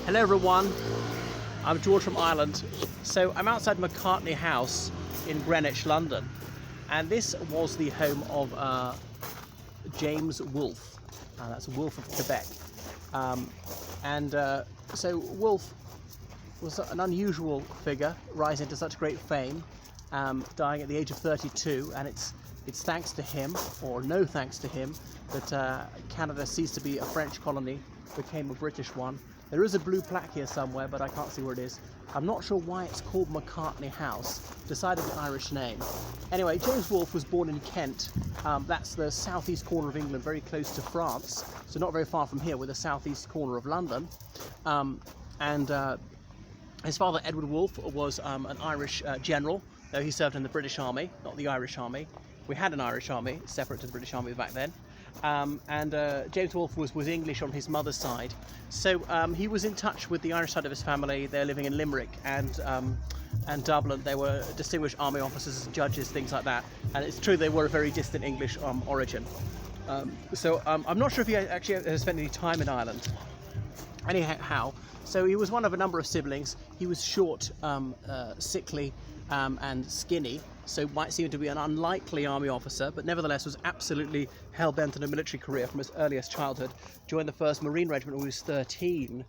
Hello everyone, I'm George from Ireland. So I'm outside McCartney House in Greenwich, London, and this was the home of James Wolfe. That's Wolfe of Quebec. So Wolfe was an unusual figure, rising to such great fame, dying at the age of 32, and it's thanks to him, or no thanks to him, that Canada ceased to be a French colony, became a British one. There is a blue plaque here somewhere, but I can't see where it is. I'm not sure why it's called McCartney House. Decided an Irish name. Anyway, James Wolfe was born in Kent. That's the southeast corner of England, very close to France. So not very far from here, with the southeast corner of London. His father, Edward Wolfe, was an Irish general, though he served in the British Army, not the Irish Army. We had an Irish Army, separate to the British Army back then. James Wolfe was English on his mother's side. So he was in touch with the Irish side of his family. They're living in Limerick and Dublin. They were distinguished army officers, judges, things like that. And it's true they were a very distant English origin. I'm not sure if he actually has spent any time in Ireland. Anyhow, so he was one of a number of siblings. He was short, sickly, and skinny, so might seem to be an unlikely army officer, but nevertheless was absolutely hell-bent on a military career from his earliest childhood. Joined the 1st Marine Regiment when he was 13.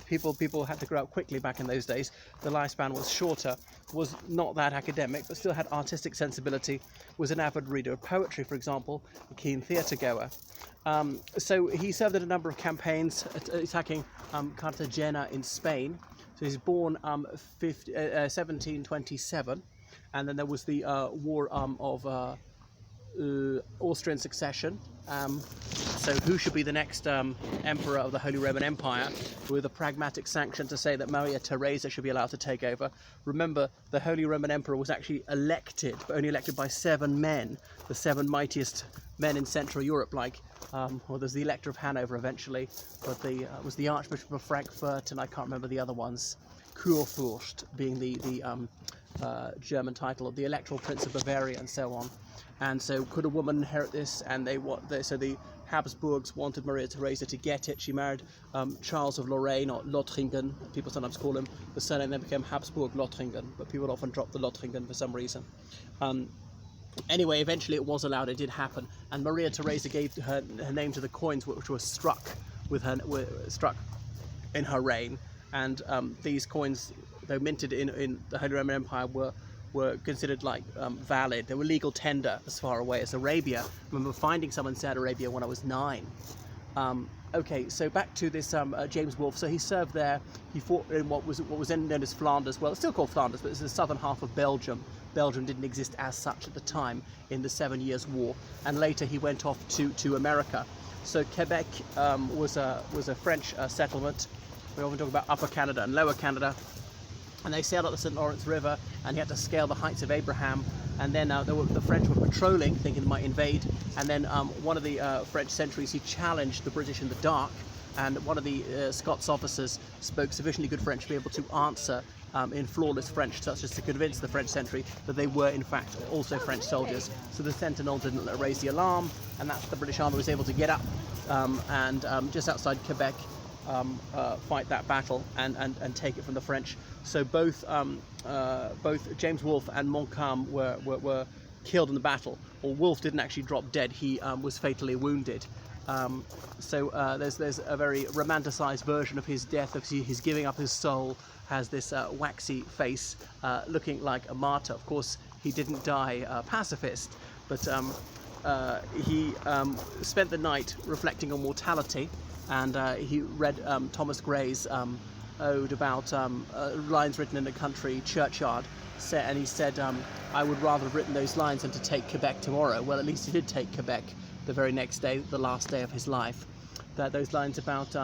People had to grow up quickly back in those days. The lifespan was shorter, was not that academic, but still had artistic sensibility, was an avid reader of poetry, for example, a keen theatre goer. So he served in a number of campaigns attacking Cartagena in Spain. So he's born 1727, and then there was the War of Austrian succession. So who should be the next emperor of the Holy Roman Empire, with a pragmatic sanction to say that Maria Theresa should be allowed to take over. Remember, the Holy Roman Emperor was actually elected, but only elected by 7 men, the 7 mightiest men in Central Europe, there's the Elector of Hanover eventually, but was the Archbishop of Frankfurt, and I can't remember the other ones. Kurfürst being the German title of the Electoral Prince of Bavaria, and so on. And so, could a woman inherit this? And so the Habsburgs wanted Maria Theresa to get it. She married Charles of Lorraine, or Lothringen. People sometimes call him. The surname then became Habsburg-Lothringen, but people often drop the Lothringen for some reason. Anyway, eventually it was allowed. It did happen, and Maria Theresa gave her name to the coins which were struck in her reign. And these coins, though minted in the Holy Roman Empire, were considered valid. They were legal tender as far away as Arabia. I remember finding some in Saudi Arabia when I was 9. Okay, so back to this James Wolfe. So he served there. He fought in what was then known as Flanders. Well, it's still called Flanders, but it's the southern half of Belgium. Belgium didn't exist as such at the time in the 7 Years' War, and later he went off to America. So Quebec was a French settlement. We often talk about Upper Canada and Lower Canada, and they sailed up the St. Lawrence River, and he had to scale the Heights of Abraham. And then the French were patrolling, thinking they might invade. And then one of the French sentries, he challenged the British in the dark, and one of the Scots officers spoke sufficiently good French to be able to answer in flawless French, such as to convince the French sentry that they were in fact also French soldiers. So the sentinel didn't raise the alarm, and that's the British army was able to get up and just outside Quebec, fight that battle and take it from the French. So both James Wolfe and Montcalm were killed in the battle. Or Wolfe didn't actually drop dead; he was fatally wounded. There's a very romanticized version of his death, of his giving up his soul, has this waxy face, looking like a martyr. Of course, he didn't die a pacifist, but he spent the night reflecting on mortality. And he read Thomas Gray's ode about lines written in a country churchyard, and he said, I would rather have written those lines than to take Quebec tomorrow. Well, at least he did take Quebec the very next day, the last day of his life. Those lines about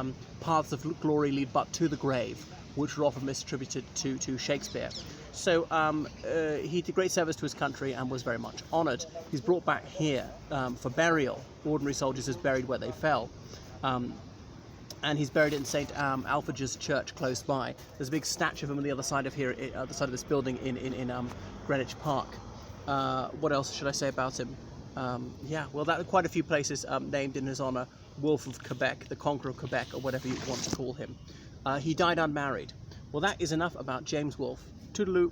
paths of glory lead but to the grave, which were often misattributed to Shakespeare. So he did great service to his country and was very much honoured. He's brought back here for burial. Ordinary soldiers is buried where they fell. And he's buried in St. Alphonsus Church close by. There's a big statue of him on the other side of here, the side of this building in Greenwich Park. What else should I say about him? Well, quite a few places named in his honour Wolfe of Quebec, the Conqueror of Quebec, or whatever you want to call him. He died unmarried. Well, that is enough about James Wolfe. Toodaloo.